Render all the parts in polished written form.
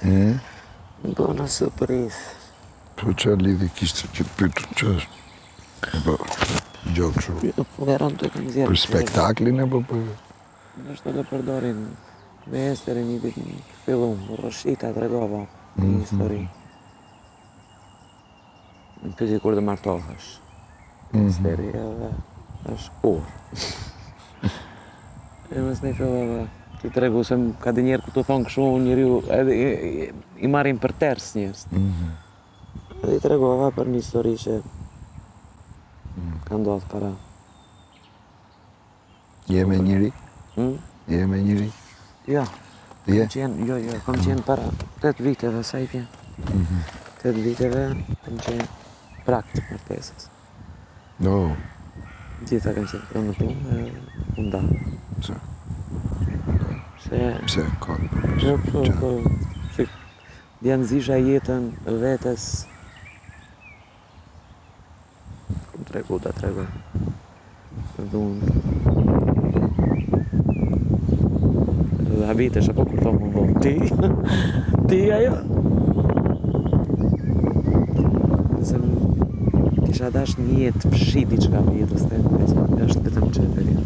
Më bëna surprizë. Po që lidhi kishtë që pytën që po gjokë shumë? Po garant të kanë zjerë. Për spektaklin e po për? Nështë të përdorin me Esteri një ditë në fillum, Roshita të regova një histori. Në pyeti kur dhe martohesh. Esteri edhe është kur. E mësë ne fillova ti të regu se ka dhe njerë ku të thonë këshu njeriu edhe i marin për ters njerës. Edhe i të regova për një histori që ka ndodhë para. Je me njëri? Je me njëri? Jo. Je? Kam qenë para 8 viteve, sa i pjen. 8 viteve kam qenë prakt martesës. No. Gjitha kanë qenë promotume e nda. Pse? Se... Pse? Ka? Se djanëzisha jetën vetës. Kom tregu ta tregu. Dhunë. Dhe habitesh apo kur thonë më bo. Ti ajo. Nëse kisha dash një jetë përshi diçka për jetës të është vetëm që periud.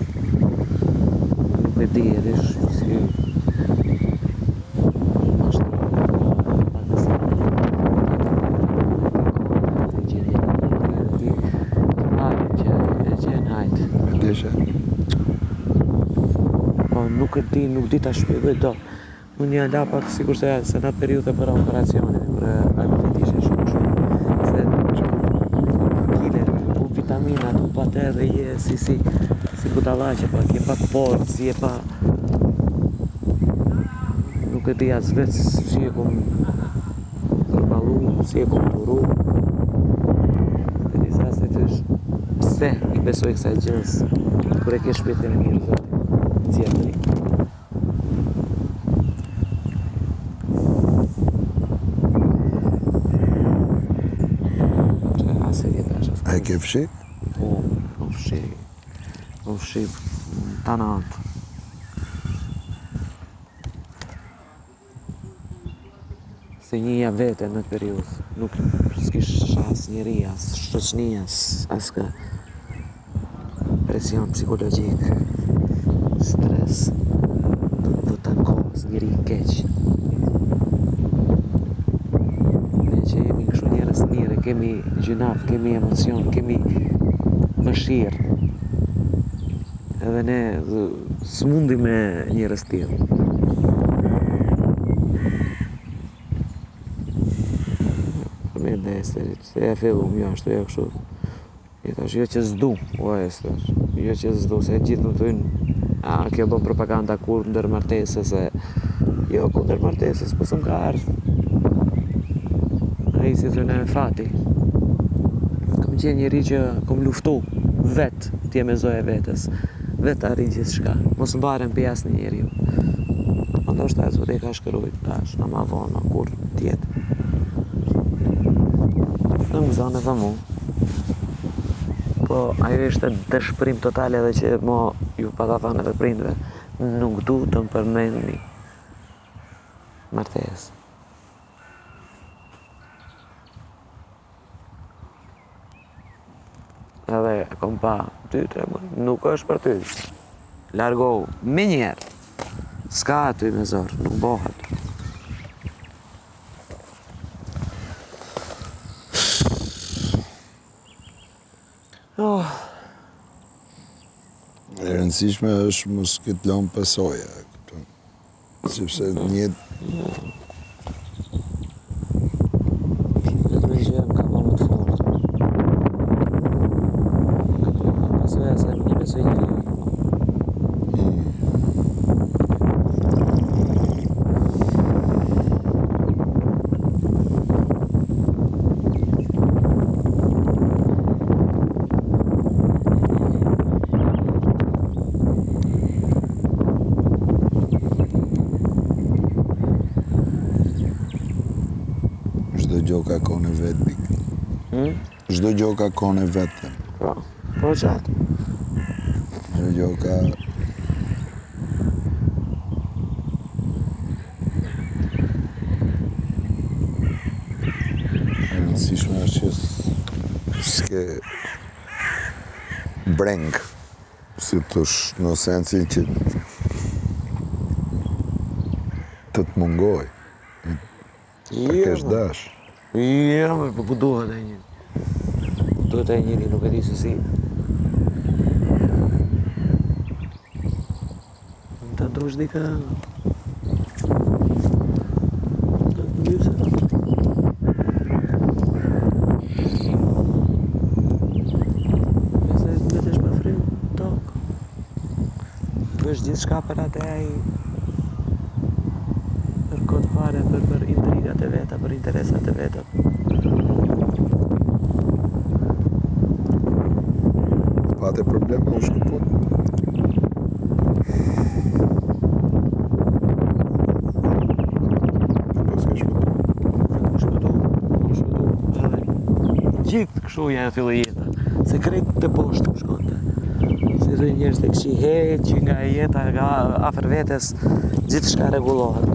Nuk e di edhe si... Nuk di ta shpjegoj do. Unë një la pak sikur se në periudhe për operacione, për apetit ishe shumë. Se kile, u vitaminat, u pate dhe je si butalaqe pak, je pak forë, si je pa... Nuk e di as vetë si e kom përbalu, si e kom turu. Dhe disa se të është, pse i besoj kësaj gjës, kur e ke shpirtin e mirë zotin, zjetëri. A e ke fshi? Po, fshi tanat. Se njëja vete në të periud, nuk s'kish as njeri, as shoqni, as ka presion psikologjik, stres, do të ankos njeri keq. Ne që jemi kështu njerëz mirë, kemi gjunaf, kemi emocion, kemi mëshirë. Edhe ne s'mundi me njerëz tillë. Se e fillum, jo ashtu, jo kështu. I thash, jo që s'du, o Ester, jo që s'du, se gjithë më thujnë, kjo bën propaganda kundër martesës, jo kundër martesës, po s'm ka ardhë. A i si thujnë e fati. Kam qenë njeri që kom luftu, vetë t'je me zoja vetës, vetë arrin gjithë shka, mos mbaren për jasë një njeri ju. Ndoshta e zote i ka shkërujt, tash, në ma vonë, në kur tjetë. Në më zonë edhe mu. Po, ajo ishte dëshpërim total edhe që mo ju pata thonë edhe prindve. Nuk du të më përmendni martesë. Edhe kom pa, nuk është për ty. Largohu, me njerë. S'ka aty me zorë, nuk bohat. E rëndësishme është mos këtë lëmë pësoja, sepse njëtë... Këtë me gjë më ka më të fortë. Pësoja se një besoj njëri. Çdo ka kohën e vet, Bik. Çdo gjë ka kohën e vet. Po qatë. Çdo gjë ka... që s'ke breng, si thosh, në sensin që të mungoj, ta kesh dash. Jo, po ku duhet e njëri. Duhet e njëri, nuk e di se si. Ta dush dika... Ta ndyshe. Nëse mbetesh pa frim, tok. Bësh gjithë shka për atë ai... për kod fare, për intrigat e veta, për interesat e veta. Pate probleme u shkëpun. Apo s'ke shkëpun? Gjithë kështu ja e filloi jeta. Se krejt të poshtë më shkonte. Se dhe njerëz të kështu heq nga jeta, nga afër vetes, gjithë shka rregullohet.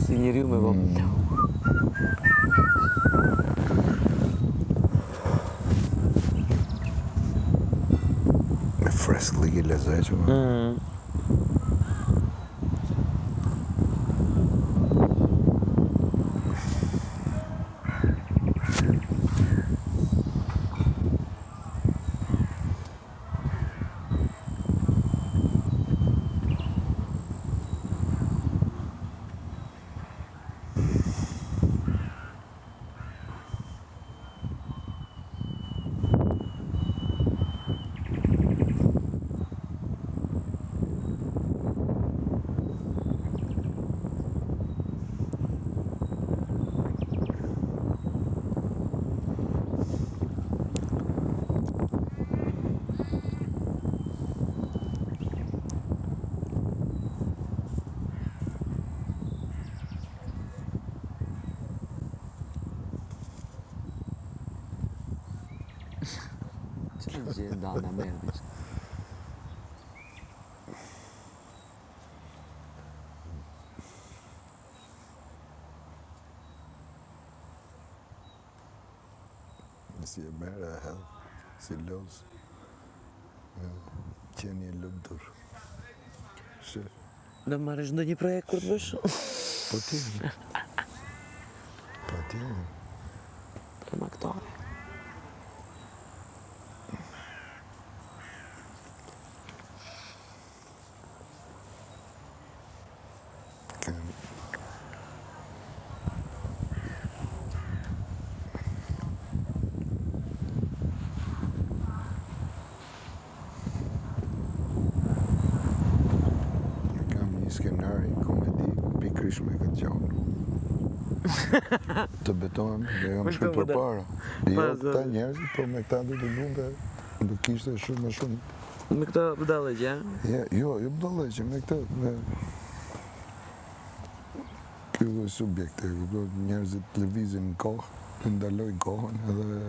Si njeriu me bo. Me fresk ligi lezeqëm. Çfarë gjë ndana merdi? Si e merë e hedhë, si lozë. Qeni e lumtur. Do marrësh ndonjë projekt kur të bësh? Po ti. Po ti. Për aktore. Skenari, komedi, pikrish me këtë gjallë. Të betohem, dhe jam shku për para. Jo këta njerëzit, po me këta du të bunde, do kishte shumë më shumë. Me këta budallëqe, Jo budallëqe, me këta, me... Kjo dhe subjekte, njerëzit lëvizin në kohë, ndalojnë kohën, edhe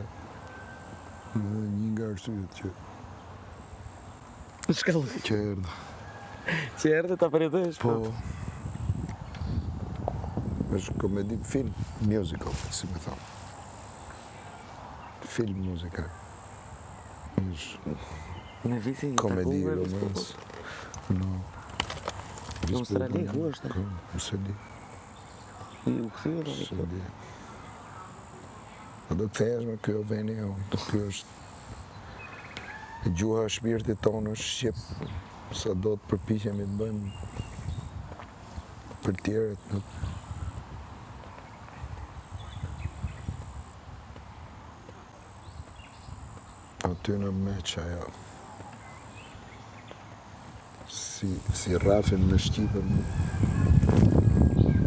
një nga arsyet që... Shkallë. Që erdhe. Që erdhe ta përjetësh? Po. është komedi, film musical, si me thamë. Film muzikal. Me vitin një komedi takume, romans. No. Në Australi, ku është? Se di. I u këthyrë, Se di. A do të thesh me kjo veni jonë, kjo është gjuha e shpirtit tonë është Shqip, sa do të përpiqemi të bëjmë për tjerët. Aty në meq ajo. Si rrafin me Shqipën,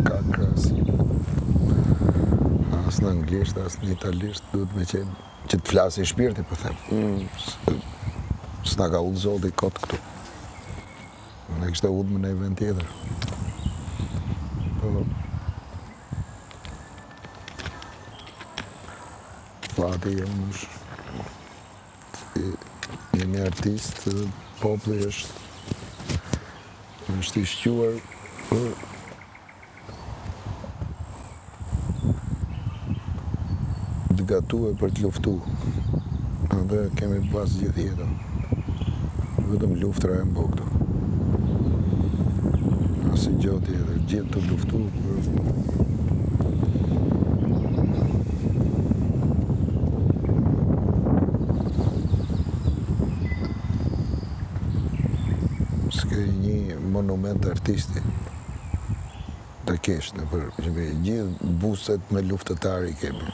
ka krahasim. As në anglisht, as në italisht, duhet me qenë që të flasi shpirti, po them. S'na ka udhë zoti kot këtu. Ne kishte udhë me në event tjetër. Po, fati jonë është, jemi artist, populli është i shquar të gatue për të luftu. Dhe kemi pas gjithë jetën. Vetëm luftra e mbo këtu. Asi gjatë tjetër, gjithë të luftu për... S'ke një monument artisti të kesh në për gjithë buset me luftëtari kemi.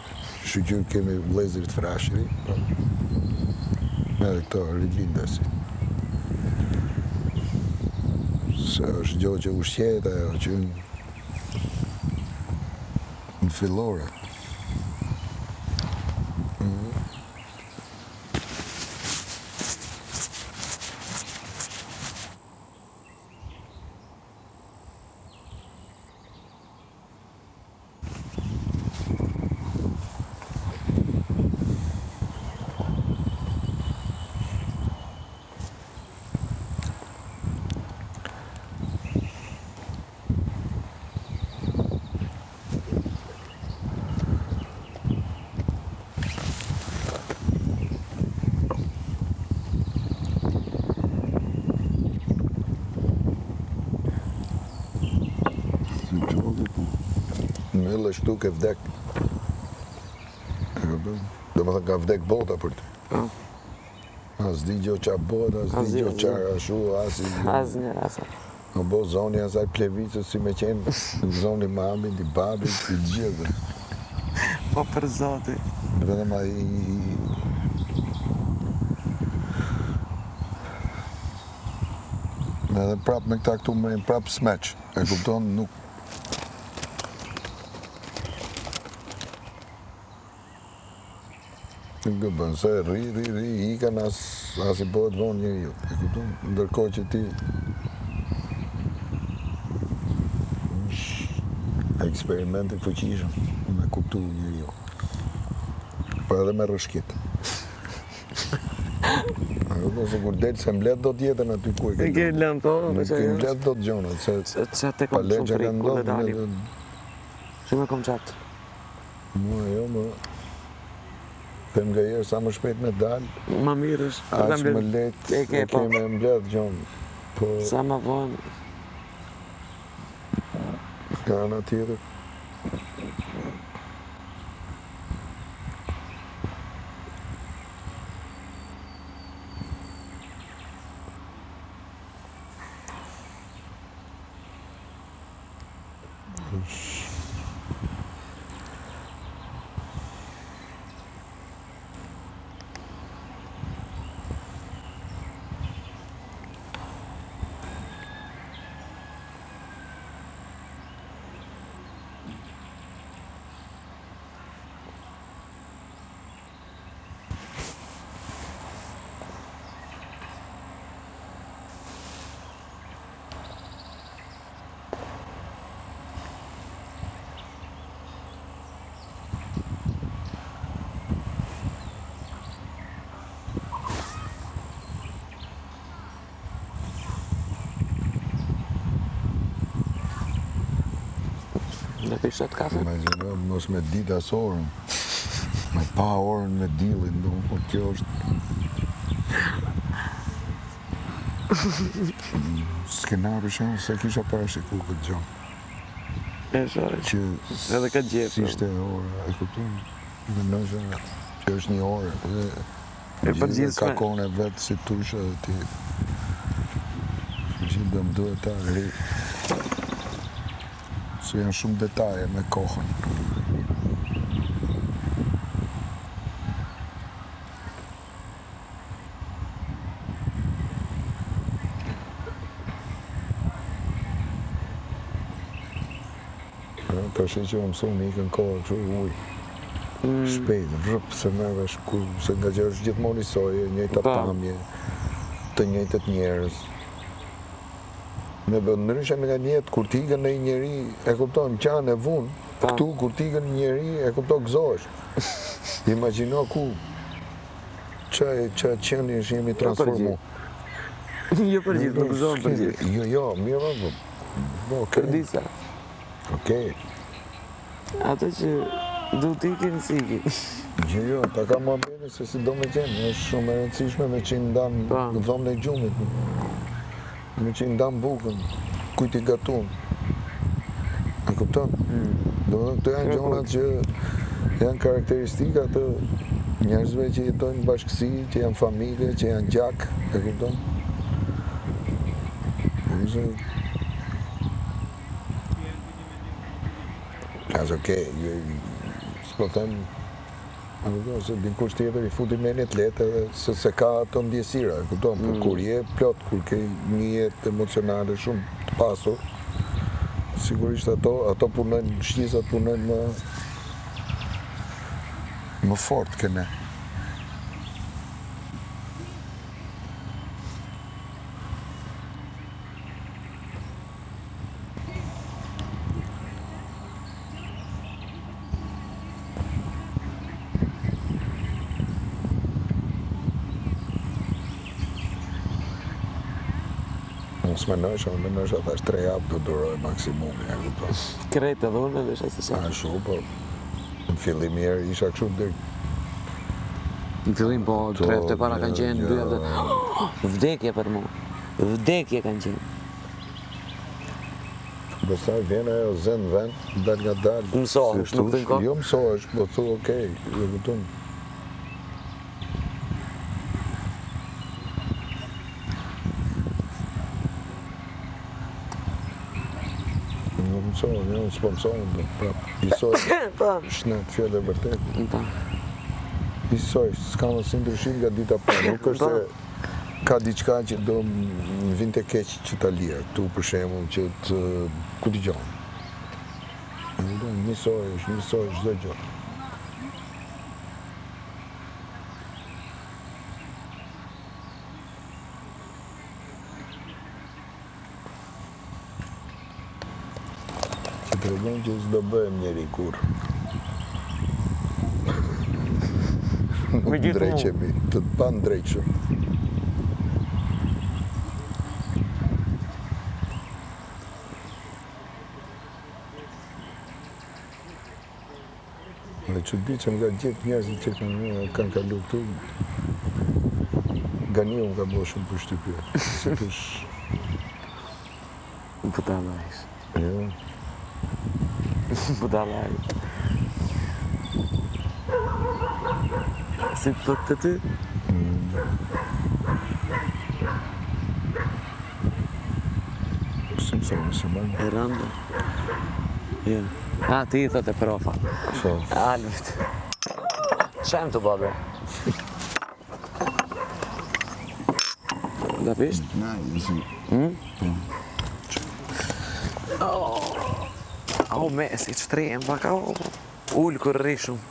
Shqyqyr kemi vlezrit frashëri, edhe këto rilindasit. Se është gjohë që ushqet ajo që në fillore. Mëllë është tu ke vdek. Do me thënë ka vdek bota për ty. As di gjo qa bota, as di gjo qa ashu, Asnjë asa. Në bo zoni asaj plevicës si me qenë zoni mamit, i babit, i gjithë. Po për zoti. Vetëm ai edhe prap me këta këtu më prap smeq. E kupton, nuk nuk gëbën, se ri, ikan as i bëhet vonë njeriu. E kupton, ndërkohë që ti eksperiment i fuqishëm me kuptu njeriu. Po edhe me rëshkit. Se kur delë se mblet do t'jetën aty ku e E ke lëmë po? Nuk e mblet do t'gjonët, se Që te kom shumë frikë, ku le dalim. Shumë e kom qatë. Mua jo, më them nga jerë sa më shpejt me dalë, Ma mirë është. aq më letë E ke po. me mblet gjonë. Po, Sa ma vonë. ka ana tjetër. Në pishet kafe? Imagjino, mos me dit as orën, me pa orën me dillin, do, po kjo është Skenar për shembull se kisha parashiku këtë gjë. E shoh. Që Edhe ka gjepë. si ishte ora, e kupton? Mendoj që është një orë dhe E përgjithshme. ka kohën e vetë si tushe dhe ti që do më duhet ta ri. Se janë shumë detaje me kohën. Të shi që më mësu më ikën kohë kështu uj. Shpejt, vrëp, se merve shku, se nga që është gjithmonë i soje, njëjta pamje, të njëjtët njerëz. Me bë ndryshe nga njetë, kur t'ikën në i njeri, e kupton, qanë e vunë, këtu kur t'ikën në njeri, e kupton, gëzosh. Imagjino ku, që qëni është jemi transformu. Jo përgjithë, nuk gëzohen përgjithë. Jo, mirë më, Për disa. Okej. Ato që du t'ikin s'ikin. Jo, ta ka ma bene se si do me qenë, është shumë e rëndësishme me që ndanë në dhomën e gjumit, me që ndanë bukën, kujt i gatun. A kupton? Do më këto janë gjonat që janë karakteristika të njerëzve që jetojnë në bashkësi, që janë familje, që janë gjak, e kupton? Asë okej, s'po them, se dikush tjetër i futi menit letë se ka ato ndjesira, kupton, për kur je plot, kur ke një jetë emocionale shumë të pasur, sigurisht ato punojnë, shqisat punojnë më fort ke ne. Unë s'menojsh ata është 3 javë do duroj maksimumi, e kupton. Kretë edhe unë edhe shasë sa. A shumë, po në fillim njerë isha kështu dërë. Në fillim po 3 hafte para kanë qenë 2 hafte. Vdekje për mu. Vdekje kanë qenë. Bestaj vjen ajo zen vend, dal nga dal. Mësohesh, nuk të nko? Jo mësohesh, po thu okej, e kupton. Unë s'po mësohen, prap, isoj, shnet, fjallë e vërtet. Isoj, s'ka më si ndryshim nga dita pa, nuk është se ka diçka që do më vinte keq që ta lirë, tu për shembull që të ku t'i gjonë. Njësoj, çdo gjë. Që të regon që s'do bëhem njeri kur. Nuk ndreqemi, të pa ndreqëm. Dhe që di që nga gjithë njerëzit që kanë kalu këtu, nga një unë ka bërë shumë për shtypje. Se pësh... Puta lajsh. Jo. Puta lajsh. Si të thot të ty? Si më thonë, se më... E rëndë. Jo. A, ti i thot e profa. So. Alvit. Shem të babe. Da pisht? Na, isi. O, me, si që trijem, baka, ullë kur rri shumë.